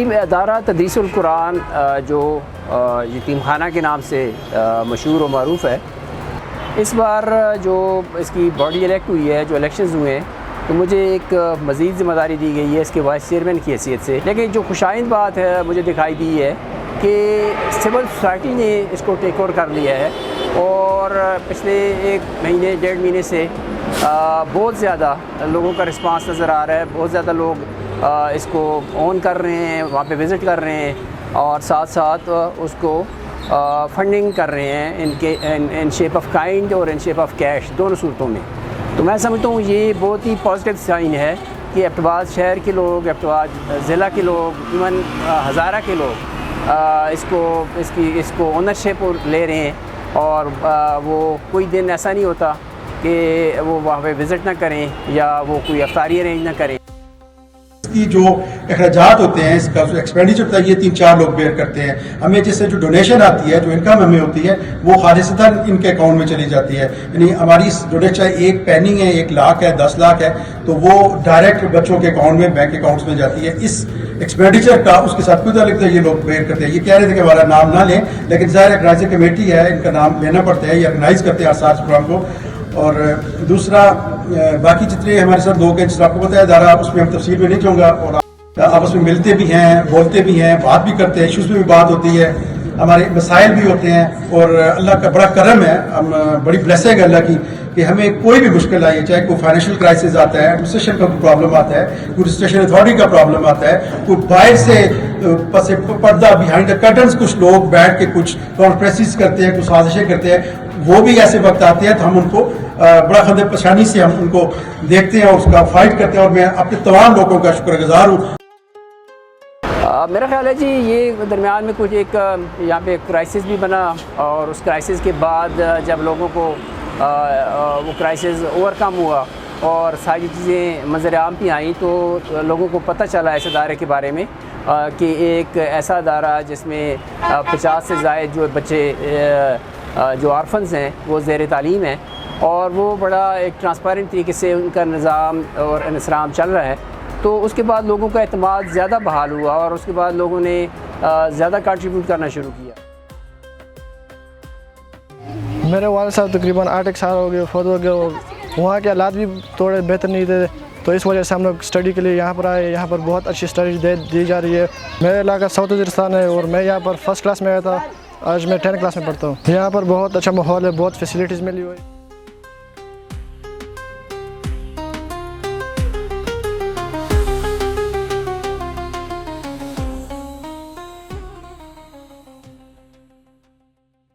अदारा तदरीसुल कुरान जो यतीम खाना के नाम से मशहूर और मरूफ है, इस बार जो इसकी बॉडी इलेक्ट हुई है, जो इलेक्शंस हुए हैं, तो मुझे एक मज़ीद ज़िम्मेदारी दी गई है इसके वाइस चेयरमैन की हैसियत से। लेकिन जो खुशाइंद बात है मुझे दिखाई दी है कि सिविल सोसाइटी ने इसको टेक ओवर कर लिया है और पिछले 1 महीने 1.5 महीने से बहुत ज़्यादा लोगों का रिस्पांस नज़र आ रहा है। बहुत ज़्यादा लोग इसको ऑन कर रहे हैं, वहाँ पे विज़िट कर रहे हैं और साथ साथ उसको फंडिंग कर रहे हैं इनके इन शेप ऑफ काइंड और इन शेप ऑफ कैश, दोनों सूरतों में। तो मैं समझता हूँ ये बहुत ही पॉजिटिव साइन है कि एबटाबाद शहर के लोग, एबटाबाद ज़िला के लोग, इवन हज़ारा के लोग इसको ओनरशिप ले रहे हैं और वो कोई दिन ऐसा नहीं होता कि वो वहाँ पे विज़िट ना करें या वो कोई अफ्तारी अरेंज ना करें। की जो अखराजात होते हैं, इसका जो एक्सपेंडिचर होता है, ये 3-4 लोग बेयर करते हैं। हमें जिससे जो डोनेशन आती है, जो इनकम हमें होती है, वो खालिसतन इनके अकाउंट में चली जाती है। यानी हमारी डोनेशन चाहे 1 पेनी है, 1 लाख है, 10 लाख है, तो वो डायरेक्ट बच्चों के अकाउंट में, बैंक अकाउंट्स में जाती है। इस एक्सपेंडिचर का उसके साथ खुद लगता है, ये लोग बेयर करते हैं। ये कह रहे थे कि हमारा नाम ना लें, लेकिन ज़ाहिर ऑर्गेनाइजिंग कमेटी है, इनका नाम लेना पड़ता है, ये ऑर्गेनाइज करते हैं आसार प्रोग्राम को। और दूसरा, बाकी जितने हमारे साथ लोग हैं, जिस आपको पता है इदारा, उसमें हम तफसील में नहीं जाऊँगा, और आपस में मिलते भी हैं, बोलते भी हैं, बात भी करते हैं, इशूज़ में भी बात होती है, हमारे मसाइल भी होते हैं। और अल्लाह का बड़ा करम है, हम बड़ी ब्लेसिंग है अल्लाह की कि हमें कोई भी मुश्किल आई है, चाहे कोई फाइनेंशियल क्राइसिस आता है, एडमिनिस्ट्रेशन का कोई प्रॉब्लम आता है, कोई रजिस्ट्रेशन अथॉरिटी का प्रॉब्लम आता है, कोई बाहर से पसे पर्दा बिहाइंड द कर्टन्स कुछ लोग बैठ के कुछ कॉन्फ्रेंसेस करते हैं, कुछ साजिशें करते हैं, वो भी ऐसे वक्त आते हैं तो हम उनको बड़ा खंदे परेशानी से हम उनको देखते हैं और उसका फाइट करते हैं। और मैं अपने तमाम लोगों का शुक्रगुजार हूँ। मेरा ख्याल है जी, ये दरमियान में कुछ एक यहाँ पे क्राइसिस भी बना और उस क्राइसिस के बाद जब लोगों को वो क्राइसिस ओवरकम हुआ और सारी चीज़ें मंजर आम पे आई, तो लोगों को पता चला इस अदारे के बारे में कि एक ऐसा अदारा जिसमें 50 से ज़ायद जो बच्चे जो आर्फन्स हैं वो ज़ेर तालीम हैं और वो बड़ा एक ट्रांसपेरेंट तरीके से उनका निज़ाम और इंसराम चल रहा है। तो उसके बाद लोगों का एतमाद ज़्यादा बहाल हुआ और उसके बाद लोगों ने ज़्यादा कंट्रीब्यूट करना शुरू किया। मेरे वालिद साहब तकरीबन 8 साल हो गए फौत हो गए और वहाँ के हालात भी थोड़े बेहतर नहीं थे, तो इस वजह से हम लोग स्टडी के लिए यहाँ पर आए। यहाँ पर बहुत अच्छी स्टडी दी जा रही है। मेरा इलाका साउथ वज़ीरिस्तान है और मैं यहाँ पर 1st क्लास में आया था, आज मैं 10th क्लास में पढ़ता हूँ। यहाँ पर बहुत अच्छा माहौल है, बहुत फैसिलिटीज़ मिली हुई।